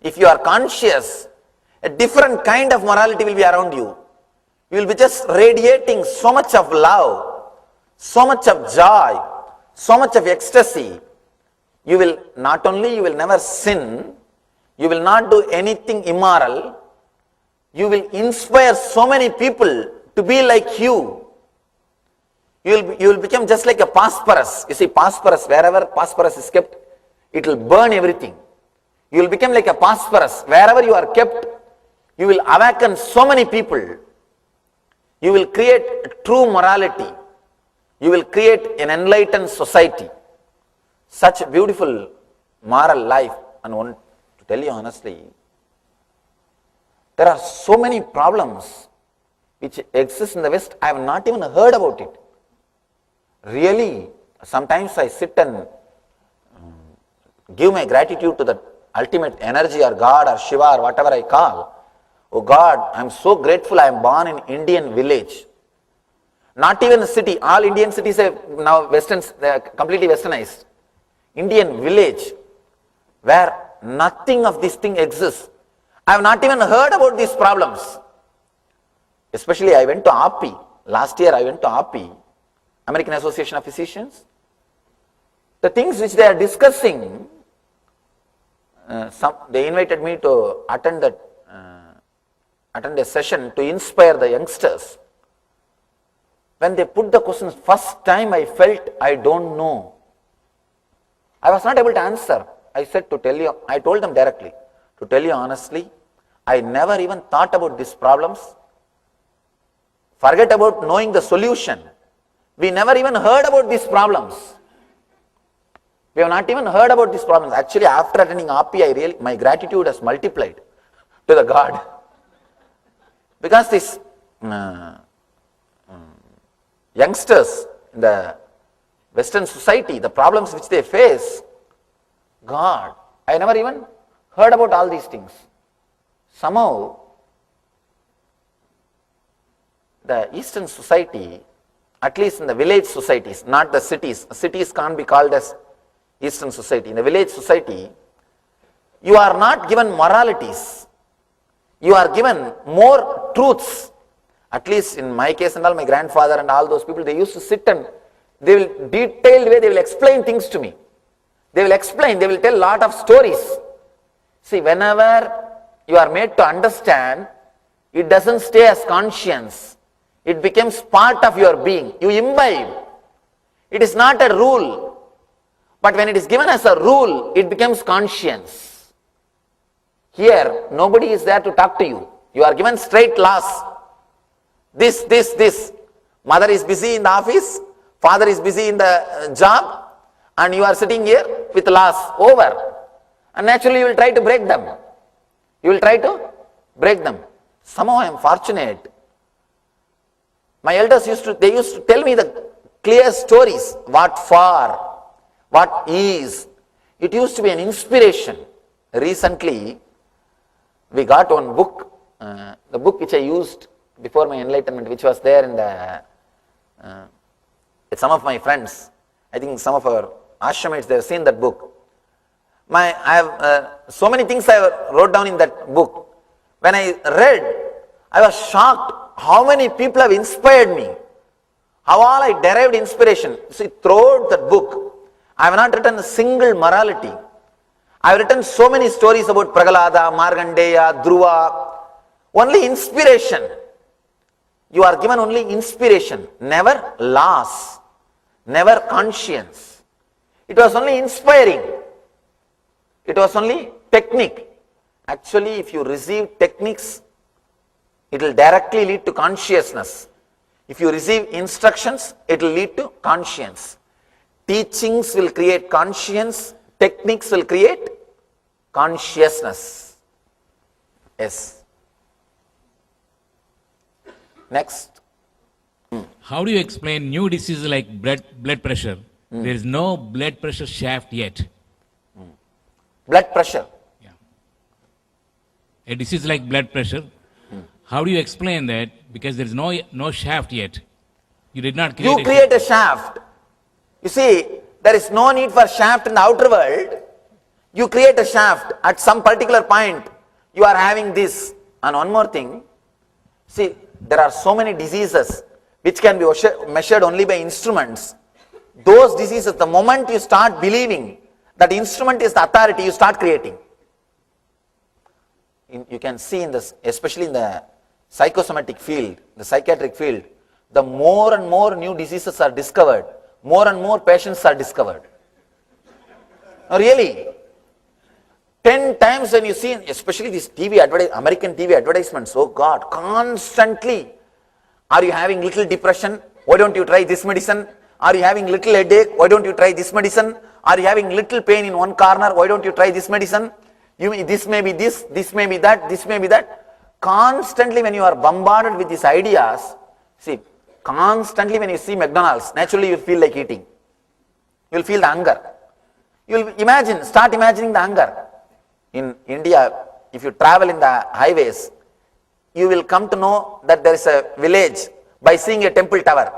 If you are conscious, a different kind of morality will be around you. You will be just radiating so much of love, so much of joy, so much of ecstasy. You will never sin, you will not do anything immoral, you will inspire so many people to be like you. You will become just like a phosphorus. You see, phosphorus, wherever phosphorus is kept, it will burn everything. You will become like a phosphorus. Wherever you are kept, you will awaken so many people. You will create true morality. You will create an enlightened society. Such a beautiful moral life. And I want to tell you honestly, there are so many problems which exist in the West. I have not even heard about it. Really, sometimes I sit and give my gratitude to the ultimate energy or God or Shiva or whatever I call. Oh God, I am so grateful I am born in Indian village. Not even a city. All Indian cities are now completely westernized. Indian village where nothing of this thing exists. I have not even heard about these problems. Especially I went to API. Last year I went to API, American Association of Physicians. The things which they are discussing, they invited me to attend a session to inspire the youngsters. When they put the questions, first time I felt I don't know. I was not able to answer. I told them directly, to tell you honestly, I never even thought about these problems. Forget about knowing the solution. We never even heard about these problems. We have not even heard about these problems. Actually, after attending API, my gratitude has multiplied to the God. Because these youngsters in the Western society, the problems which they face, God, I never even heard about all these things. Somehow, the Eastern society, at least in the village societies, not the cities. Cities can't be called as Eastern society. In the village society, you are not given moralities. You are given more truths. At least in my case and all, my grandfather and all those people, they used to sit and they will detailed way, they will explain things to me. They will explain, they will tell lot of stories. See, whenever you are made to understand, it doesn't stay as conscience. It becomes part of your being. You imbibe. It is not a rule. But when it is given as a rule, it becomes conscience. Here, nobody is there to talk to you. You are given straight laws. This. Mother is busy in the office, father is busy in the job, and you are sitting here with laws over. And naturally you will try to break them. Somehow I am fortunate. My elders used to tell me the clear stories, what for, what is. It used to be an inspiration. Recently, we got one book, the book which I used before my enlightenment, which was there in some of my friends. I think some of our ashramites, they have seen that book. I have so many things I wrote down in that book. When I read, I was shocked how many people have inspired me. How all I derived inspiration. See, throughout that book, I have not written a single morality. I have written so many stories about Prahalada, Markandeya, Dhruva. Only inspiration. You are given only inspiration, never laws, never conscience. It was only inspiring. It was only technique. Actually, if you receive techniques, it will directly lead to consciousness. If you receive instructions, it will lead to conscience. Teachings will create conscience, techniques will create consciousness. Yes. Next. How do you explain new diseases like blood pressure? There is no blood pressure shaft yet. Blood pressure. Yeah. A disease like blood pressure. How do you explain that? Because there is no shaft yet. You did not create. You create a shaft. You see, there is no need for shaft in the outer world. You create a shaft at some particular point, you are having this. And one more thing, see, there are so many diseases which can be measured only by instruments. Those diseases, the moment you start believing that instrument is the authority, you start creating. You can see in this, especially in the psychosomatic field, the psychiatric field, the more and more new diseases are discovered, more and more patients are discovered. No, really. 10 times when you see, especially these American TV advertisements, oh God, constantly, are you having little depression? Why don't you try this medicine? Are you having little headache? Why don't you try this medicine? Are you having little pain in one corner? Why don't you try this medicine? This may be this may be that, this may be that. Constantly when you are bombarded with these ideas, see, constantly when you see McDonald's, naturally you feel like eating. You will feel the hunger. You will start imagining the hunger. In India, if you travel in the highways, you will come to know that there is a village by seeing a temple tower.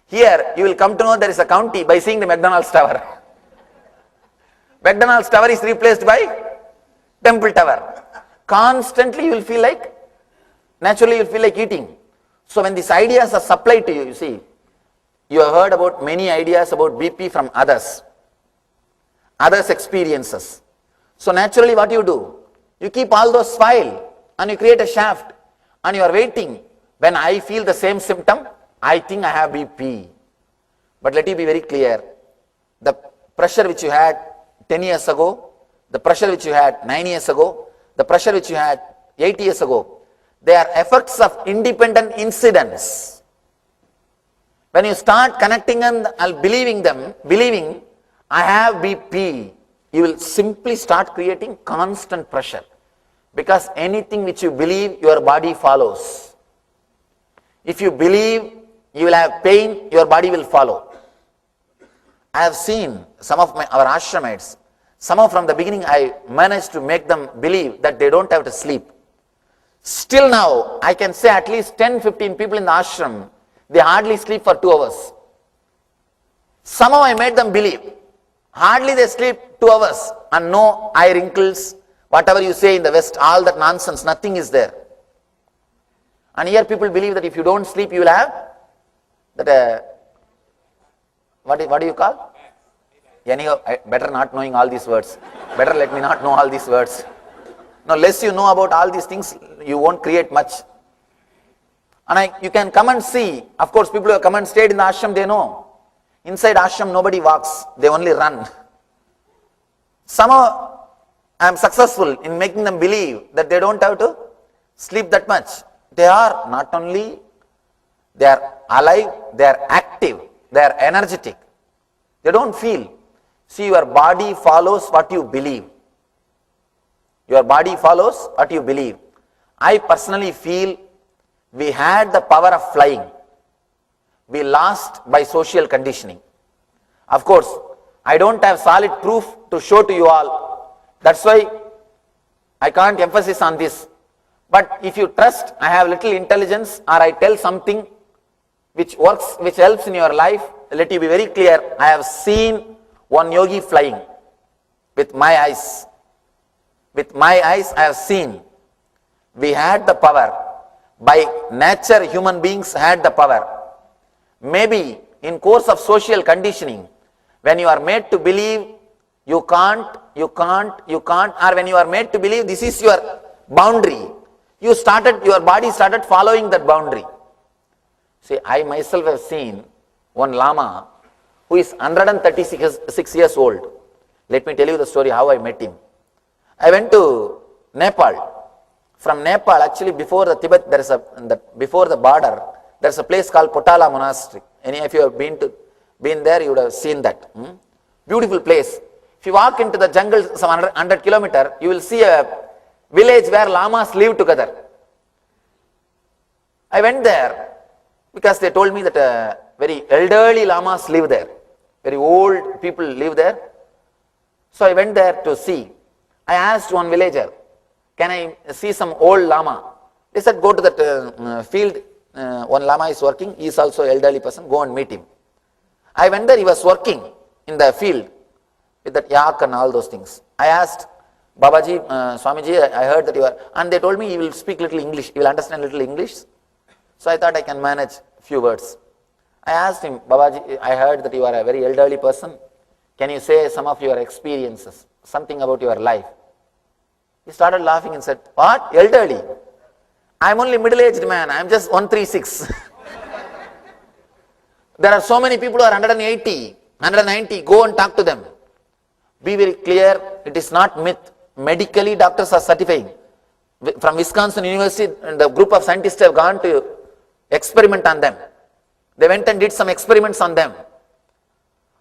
Here, you will come to know there is a county by seeing the McDonald's tower. McDonald's tower is replaced by temple tower. Constantly you will feel like, naturally you will feel like eating. So when these ideas are supplied to you, you see, you have heard about many ideas about BP from others experiences. So naturally what you do, you keep all those file and you create a shaft and you are waiting. When I feel the same symptom, I think I have BP. But let me be very clear, the pressure which you had 10 years ago, the pressure which you had 9 years ago, the pressure which you had 8 years ago, they are effects of independent incidents. When you start connecting them and believing I have BP, you will simply start creating constant pressure. Because anything which you believe, your body follows. If you believe you will have pain, your body will follow. I have seen some of our ashramites, somehow from the beginning I managed to make them believe that they don't have to sleep. Still now, I can say at least 10-15 people in the ashram, they hardly sleep for 2 hours. Somehow I made them believe. Hardly they sleep 2 hours and no eye wrinkles, whatever you say in the West, all that nonsense, nothing is there. And here people believe that if you don't sleep, you will have that, what do you call? Anyhow, better not knowing all these words. Better let me not know all these words. Now, less you know about all these things, you won't create much. And you can come and see. Of course, people who have come and stayed in the ashram, they know. Inside ashram, nobody walks. They only run. Somehow, I am successful in making them believe that they don't have to sleep that much. They are not only, they are alive, they are active, they are energetic. They don't feel. See, your body follows what you believe. Your body follows what you believe. I personally feel we had the power of flying. We lost by social conditioning. Of course, I don't have solid proof to show to you all. That's why I can't emphasize on this. But if you trust, I have little intelligence, or I tell something which works, which helps in your life, let you be very clear. I have seen one yogi flying with my eyes. With my eyes, I have seen. We had the power. By nature, human beings had the power. Maybe in course of social conditioning, when you are made to believe you can't, or when you are made to believe this is your boundary, your body started following that boundary. See, I myself have seen one Lama who is 136 years old. Let me tell you the story how I met him. I went to Nepal. From Nepal, actually before the Tibet, before the border, there is a place called Potala Monastery. Any of you have been there, you would have seen that. Beautiful place. If you walk into the jungle some 100 kilometers, you will see a village where lamas live together. I went there because they told me that very elderly lamas live there. Very old people live there. So I went there to see. I asked one villager, can I see some old lama? They said, go to that field, one lama is working, he is also an elderly person, go and meet him. I went there, he was working in the field. with that yak and all those things. I asked Babaji, Swamiji, I heard that you are, and they told me you will speak little English, you will understand little English. So I thought I can manage few words. I asked him, Babaji, I heard that you are a very elderly person. Can you say some of your experiences, something about your life? He started laughing and said, what? Elderly? I am only middle-aged man, I am just 136. There are so many people who are 180, 190, go and talk to them. Be very clear, it is not myth. Medically, doctors are certifying. From Wisconsin University, the group of scientists have gone to experiment on them. They went and did some experiments on them.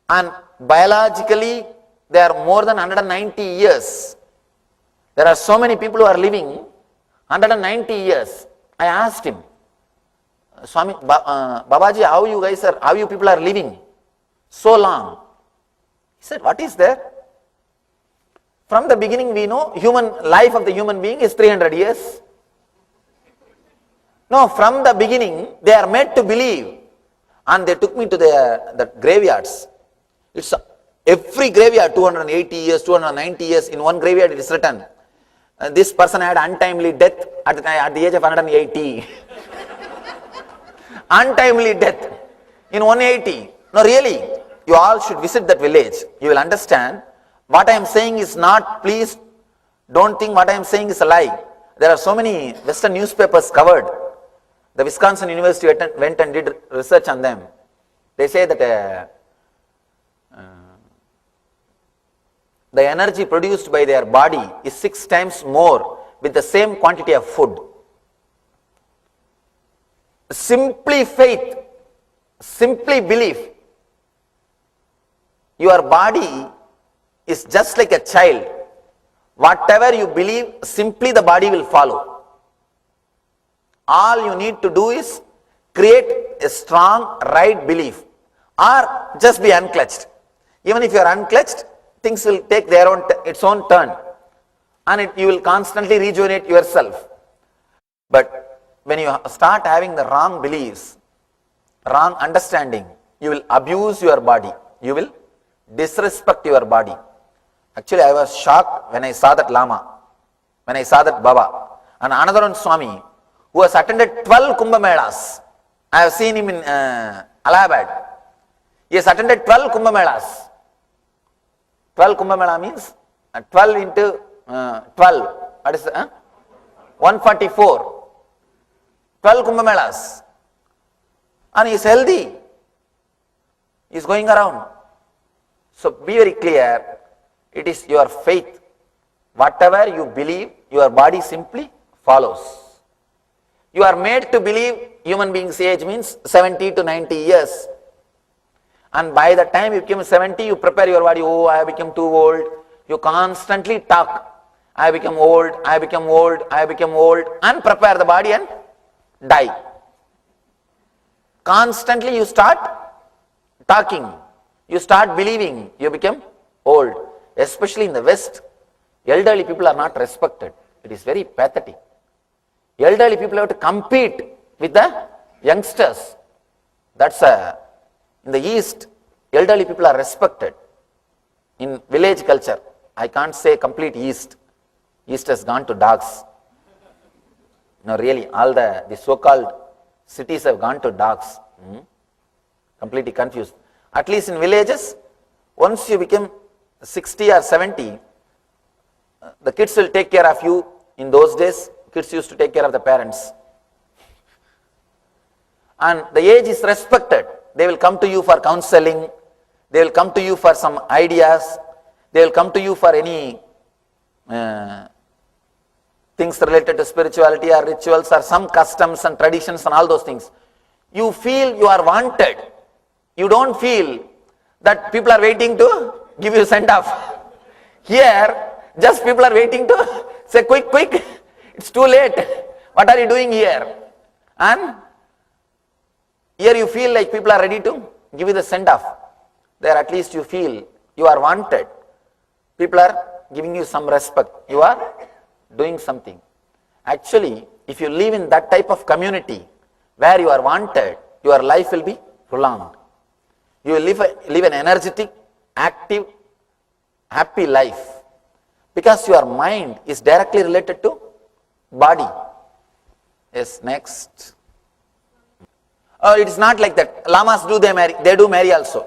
And biologically, they are more than 190 years. There are so many people who are living 190 years. I asked him, Swami, Babaji, how you people are living so long? He said, what is there? From the beginning we know human life of the human being is 300 years. No, from the beginning they are made to believe. And they took me to the graveyards. It's every graveyard 280 years, 290 years. In one graveyard it is written, this person had untimely death at the age of 180. Untimely death in 180. No, really, you all should visit that village. You will understand. What I am saying is not, please don't think what I am saying is a lie. There are so many Western newspapers covered. The Wisconsin University went and did research on them. They say that the energy produced by their body is 6 times more with the same quantity of food. Simply faith, simply belief. Your body is just like a child. Whatever you believe, simply the body will follow. All you need to do is create a strong right belief or just be unclutched. Even if you are unclutched, things will take its own turn and you will constantly rejuvenate yourself. But when you start having the wrong beliefs, wrong understanding, you will abuse your body. You will disrespect your body. Actually, I was shocked when I saw that Lama, when I saw that Baba. And another one Swami, who has attended 12 Kumbh Melas. I have seen him in Allahabad. He has attended 12 Kumbh Melas. 12 Kumbh Mela means 12 into 12. What is 144. 12 Kumbh Melas. And he is healthy. He is going around. So be very clear. It is your faith. Whatever you believe, your body simply follows. You are made to believe human being's age means 70 to 90 years. And by the time you become 70, you prepare your body, oh, I have become too old. You constantly talk, I have become old, I have become old, I have become old, and prepare the body and die. Constantly you start talking, you start believing, you become old. Especially in the West, elderly people are not respected. It is very pathetic. Elderly people have to compete with the youngsters. That's in the East, elderly people are respected. In village culture, I can't say complete East. East has gone to dogs. No, really, all the so-called cities have gone to dogs. Completely confused. At least in villages, once you become 60 or 70, the kids will take care of you. In those days, kids used to take care of the parents. And the age is respected. They will come to you for counseling. They will come to you for some ideas. They will come to you for any things related to spirituality or rituals or some customs and traditions and all those things. You feel you are wanted. You don't feel that people are waiting to give you send off. Here, just people are waiting to say, quick, quick, it's too late. What are you doing here? And here you feel like people are ready to give you the send off. There at least you feel you are wanted. People are giving you some respect. You are doing something. Actually, if you live in that type of community where you are wanted, your life will be prolonged. You will live an energetic, active, happy life, because your mind is directly related to body. Yes, next. It is not like that. Lamas they do marry also.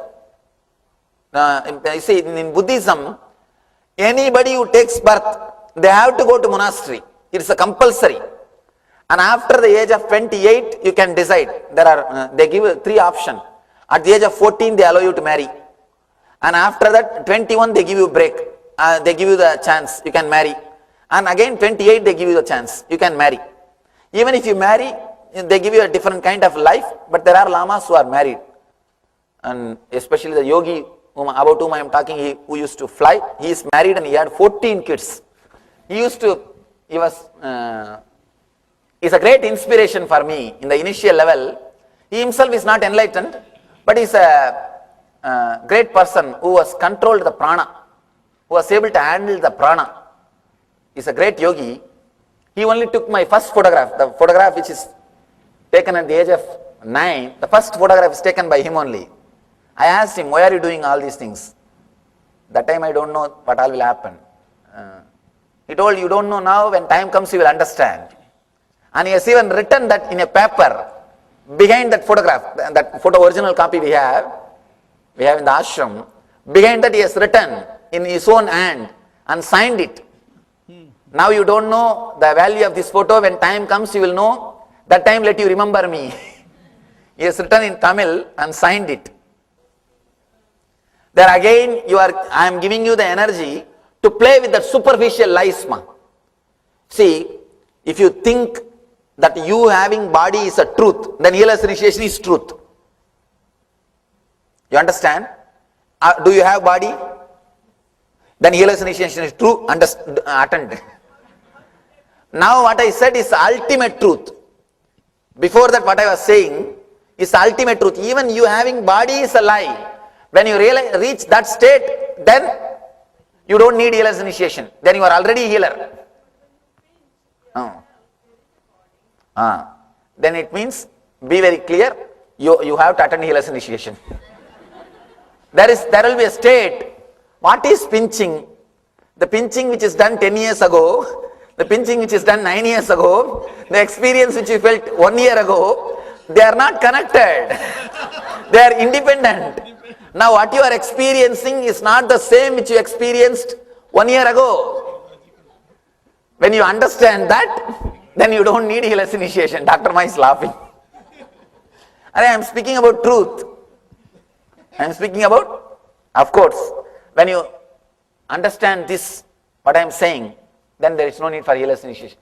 You see, in Buddhism, anybody who takes birth, they have to go to monastery. It is a compulsory. And after the age of 28, you can decide. They give 3 options. At the age of 14, they allow you to marry. And after that, 21, they give you a break. They give you the chance, you can marry. And again, 28, they give you the chance, you can marry. Even if you marry, they give you a different kind of life, but there are lamas who are married. And especially the yogi about whom I am talking, who used to fly, he is married and he had 14 kids. He's a great inspiration for me in the initial level. He himself is not enlightened, but he's a great person who has controlled the prana, who was able to handle the prana. He's a great yogi. He only took my first photograph, the photograph which is taken at the age of 9. The first photograph is taken by him only. I asked him, why are you doing all these things? That time I don't know what all will happen. He told, you don't know now, when time comes you will understand. And he has even written that in a paper behind that photograph, that photo original copy we have in the ashram. Behind that he has written in his own hand and signed it. Now you don't know the value of this photo, when time comes you will know, that time let you remember me. He has written in Tamil and signed it. There again I am giving you the energy to play with that superficial lies. See, if you think that you having body is a truth, then healer's initiation is truth. You understand? Do you have body? Then healer's initiation is true, attend. Now what I said is ultimate truth. Before that what I was saying is ultimate truth. Even you having body is a lie. When you reach that state, then you don't need healer's initiation. Then you are already healer. Then it means, be very clear, you have to attend healer's initiation. There will be a state. What is pinching? The pinching which is done 10 years ago, the pinching which is done 9 years ago, the experience which you felt 1 year ago, they are not connected. They are independent. Now what you are experiencing is not the same which you experienced 1 year ago. When you understand that, then you don't need healer's initiation. Dr. Ma is laughing. I am speaking about truth. I am speaking about, of course, when you understand this, what I am saying, then there is no need for healer's initiation.